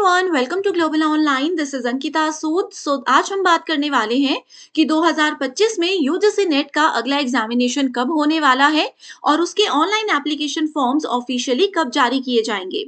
Everyone, welcome to global online. This is Ankita Sood. आज हम बात करने वाले हैं कि 2025 में यूजीसी नेट का अगला एग्जामिनेशन कब होने वाला है और उसके ऑनलाइन एप्लीकेशन फॉर्म्स ऑफिशियली कब जारी किए जाएंगे।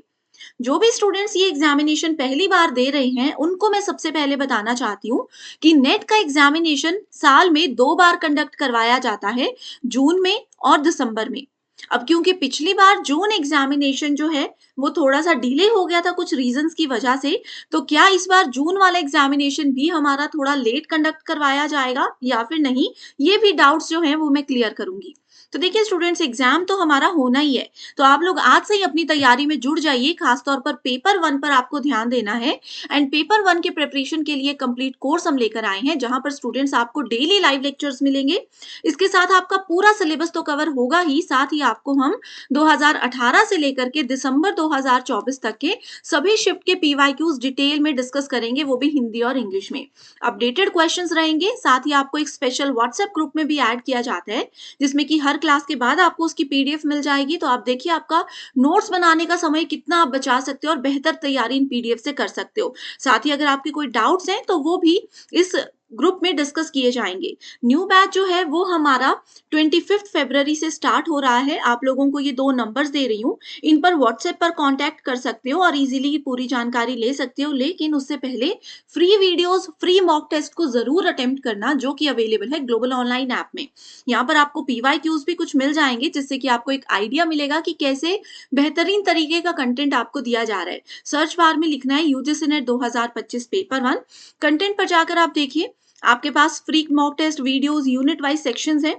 जो भी स्टूडेंट्स ये एग्जामिनेशन पहली बार दे रहे हैं उनको मैं सबसे पहले बताना चाहती हूँ कि नेट का एग्जामिनेशन साल में 2 बार कंडक्ट करवाया जाता है, जून में और दिसंबर में। अब क्योंकि पिछली बार जून एग्जामिनेशन जो है वो थोड़ा सा डिले हो गया था कुछ रीजंस की वजह से, तो क्या इस बार जून वाला एग्जामिनेशन भी हमारा थोड़ा लेट कंडक्ट करवाया जाएगा या फिर नहीं, ये भी डाउट्स जो हैं वो मैं क्लियर करूंगी। तो देखिए स्टूडेंट्स, एग्जाम तो हमारा होना ही है, तो आप लोग आज से ही अपनी तैयारी में जुड़ जाइए। खासतौर पर पेपर 1 पर आपको ध्यान देना है। एंड पेपर 1 के प्रिपरेशन के लिए कंप्लीट कोर्स हम लेकर आए हैं, जहां पर स्टूडेंट्स आपको डेली लाइव लेक्चर्स मिलेंगे। इसके साथ आपका पूरा सिलेबस तो कवर होगा ही, साथ ही आपको हम 2018 से लेकर के दिसंबर 2024 तक के सभी शिफ्ट के पीवाईक्यूज डिटेल में डिस्कस करेंगे, वो भी हिंदी और इंग्लिश में। अपडेटेड क्वेश्चंस रहेंगे, साथ ही आपको एक स्पेशल व्हाट्सएप ग्रुप में भी ऐड किया जाता है, जिसमें कि हर क्लास के बाद आपको उसकी पीडीएफ मिल जाएगी। तो आप देखिए आपका नोट्स बनाने का समय कितना आप बचा सकते हो और बेहतर तैयारी इन पीडीएफ से कर सकते हो। साथ ही अगर आपके कोई डाउट्स हैं तो वो भी इस ग्रुप में डिस्कस किए जाएंगे। न्यू बैच जो है वो हमारा 25 फरवरी से स्टार्ट हो रहा है। आप लोगों को ये 2 नंबर्स दे रही हूँ, इन पर व्हाट्सएप पर कांटेक्ट कर सकते हो और इजीली पूरी जानकारी ले सकते हो। लेकिन उससे पहले free videos, free mock test को जरूर अटेम्प्ट करना, जो कि अवेलेबल है ग्लोबल ऑनलाइन ऐप में। यहाँ पर आपको पीवाईक्यूज भी कुछ मिल जाएंगे, जिससे कि आपको एक आइडिया मिलेगा कि कैसे बेहतरीन तरीके का कंटेंट आपको दिया जा रहा है। सर्च बार में लिखना है यूजीसी नेट 2025 पेपर 1। कंटेंट पर जाकर आप देखिए, आपके पास free mock test videos, unit wise sections हैं।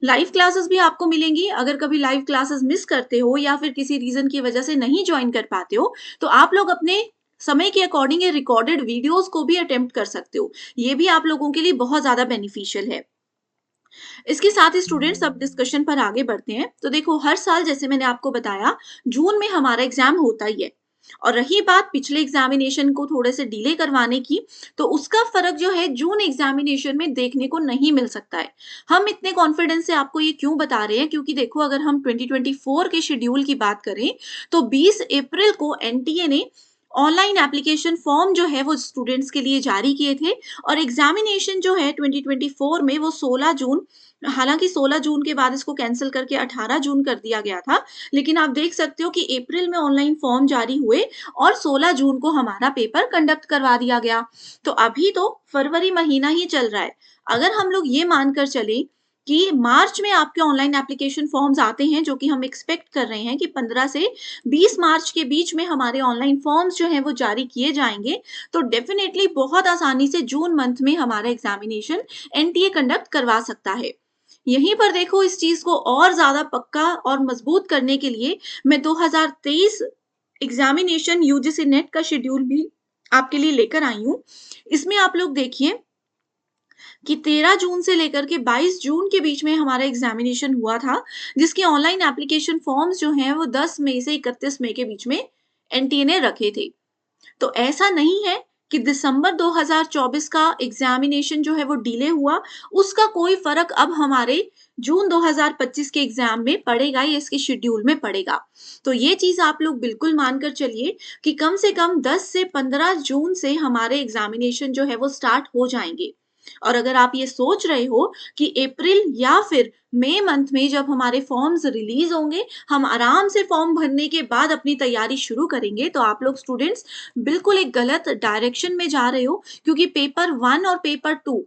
लाइव क्लासेस भी आपको मिलेंगी। अगर कभी लाइव क्लासेस मिस करते हो या फिर किसी रीजन की वजह से नहीं ज्वाइन कर पाते हो, तो आप लोग अपने समय के अकॉर्डिंग ये रिकॉर्डेड वीडियोस को भी अटेम्प्ट कर सकते हो। ये भी आप लोगों के लिए बहुत ज्यादा बेनिफिशियल है। इसके साथ ही स्टूडेंट्स, अब डिस्कशन पर आगे बढ़ते हैं। तो देखो, हर साल जैसे मैंने आपको बताया, जून में हमारा एग्जाम होता ही है। और रही बात पिछले एग्जामिनेशन को थोड़े से डिले करवाने की, तो उसका फर्क जो है जून एग्जामिनेशन में देखने को नहीं मिल सकता है। हम इतने कॉन्फिडेंस से आपको ये क्यों बता रहे हैं, क्योंकि देखो अगर हम 2024 के शेड्यूल की बात करें तो 20 अप्रैल को एनटीए ने ऑनलाइन एप्लीकेशन फॉर्म जो है वो स्टूडेंट्स के लिए जारी किए थे। और एग्जामिनेशन जो है 2024 में वो 16 जून, हालांकि 16 जून के बाद इसको कैंसिल करके 18 जून कर दिया गया था, लेकिन आप देख सकते हो कि अप्रैल में ऑनलाइन फॉर्म जारी हुए और 16 जून को हमारा पेपर कंडक्ट करवा दिया गया। तो अभी तो फरवरी महीना ही चल रहा है। अगर हम लोग ये मानकर चले कि मार्च में आपके ऑनलाइन एप्लीकेशन फॉर्म्स आते हैं, जो कि हम एक्सपेक्ट कर रहे हैं कि 15 से 20 मार्च के बीच में हमारे ऑनलाइन फॉर्म्स जो हैं वो जारी किए जाएंगे, तो डेफिनेटली बहुत आसानी से जून मंथ में हमारा एग्जामिनेशन एनटीए कंडक्ट करवा सकता है। यहीं पर देखो, इस चीज को और ज्यादा पक्का और मजबूत करने के लिए मैं 2023 एग्जामिनेशन यूजीसी नेट का शेड्यूल भी आपके लिए लेकर आई हूँ। इसमें आप लोग देखिए कि 13 जून से लेकर के 22 जून के बीच में हमारा एग्जामिनेशन हुआ था, जिसके ऑनलाइन एप्लीकेशन फॉर्म्स जो हैं वो 10 मई से 31 मई के बीच में एनटीए ने रखे थे। तो ऐसा नहीं है कि दिसंबर 2024 का एग्जामिनेशन जो है वो डिले हुआ, उसका कोई फर्क अब हमारे जून 2025 के एग्जाम में पड़ेगा या इसके शेड्यूल में पड़ेगा। तो ये चीज आप लोग बिल्कुल मानकर चलिए कि कम से कम 10 से 15 जून से हमारे एग्जामिनेशन जो है वो स्टार्ट हो जाएंगे। और अगर आप ये सोच रहे हो कि अप्रैल या फिर मई मंथ में जब हमारे फॉर्म्स रिलीज होंगे, हम आराम से फॉर्म भरने के बाद अपनी तैयारी शुरू करेंगे, तो आप लोग स्टूडेंट्स बिल्कुल एक गलत डायरेक्शन में जा रहे हो। क्योंकि पेपर 1 और पेपर 2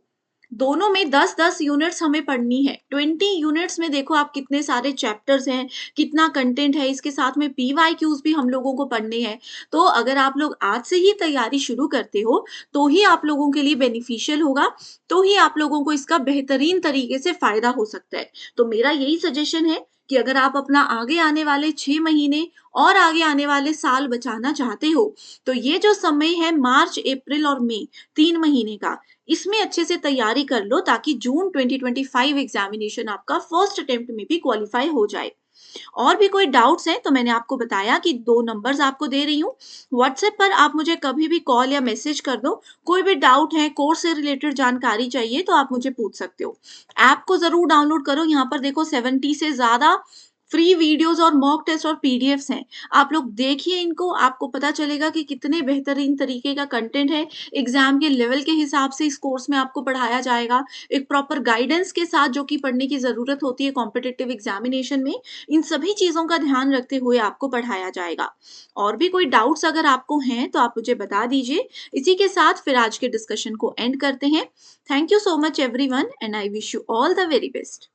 दोनों में 10-10 यूनिट्स हमें पढ़नी है। 20 यूनिट्स में देखो आप कितने सारे चैप्टर्स हैं, कितना कंटेंट है, इसके साथ में पीवाईक्यूज भी हम लोगों को पढ़ने हैं। तो अगर आप लोग आज से ही तैयारी शुरू करते हो तो ही आप लोगों के लिए बेनिफिशियल होगा, तो ही आप लोगों को इसका बेहतरीन तरीके से फायदा हो सकता है। तो मेरा यही सजेशन है कि अगर आप अपना आगे आने वाले 6 महीने और आगे आने वाले साल बचाना चाहते हो, तो ये जो समय है मार्च, अप्रैल और मई, 3 महीने का, इसमें अच्छे से तैयारी कर लो, ताकि जून 2025 एग्जामिनेशन आपका फर्स्ट अटेम्प्ट में भी क्वालिफाई हो जाए। और भी कोई डाउट्स हैं तो मैंने आपको बताया कि 2 नंबर्स आपको दे रही हूँ। व्हाट्सएप पर आप मुझे कभी भी कॉल या मैसेज कर दो। कोई भी डाउट है, कोर्स से रिलेटेड जानकारी चाहिए, तो आप मुझे पूछ सकते हो। ऐप को जरूर डाउनलोड करो। यहाँ पर देखो 70 से ज्यादा फ्री वीडियोज़ और मॉक टेस्ट और पीडीएफ्स हैं। आप लोग देखिए इनको, आपको पता चलेगा कि कितने बेहतरीन तरीके का कंटेंट है। एग्ज़ाम के लेवल के हिसाब से इस कोर्स में आपको पढ़ाया जाएगा। एक प्रॉपर गाइडेंस के साथ जो कि पढ़ने की ज़रूरत होती है कॉम्पिटिटिव एग्ज़ामिनेशन में, इन सभी चीज़ों का ध्यान रखते हुए आपको पढ़ाया जाएगा। और भी कोई डाउट्स अगर आपको हैं तो आप मुझे बता दीजिए। इसी के साथ फिर आज के डिस्कशन को एंड करते हैं। Thank you so much everyone and I wish you all the very best.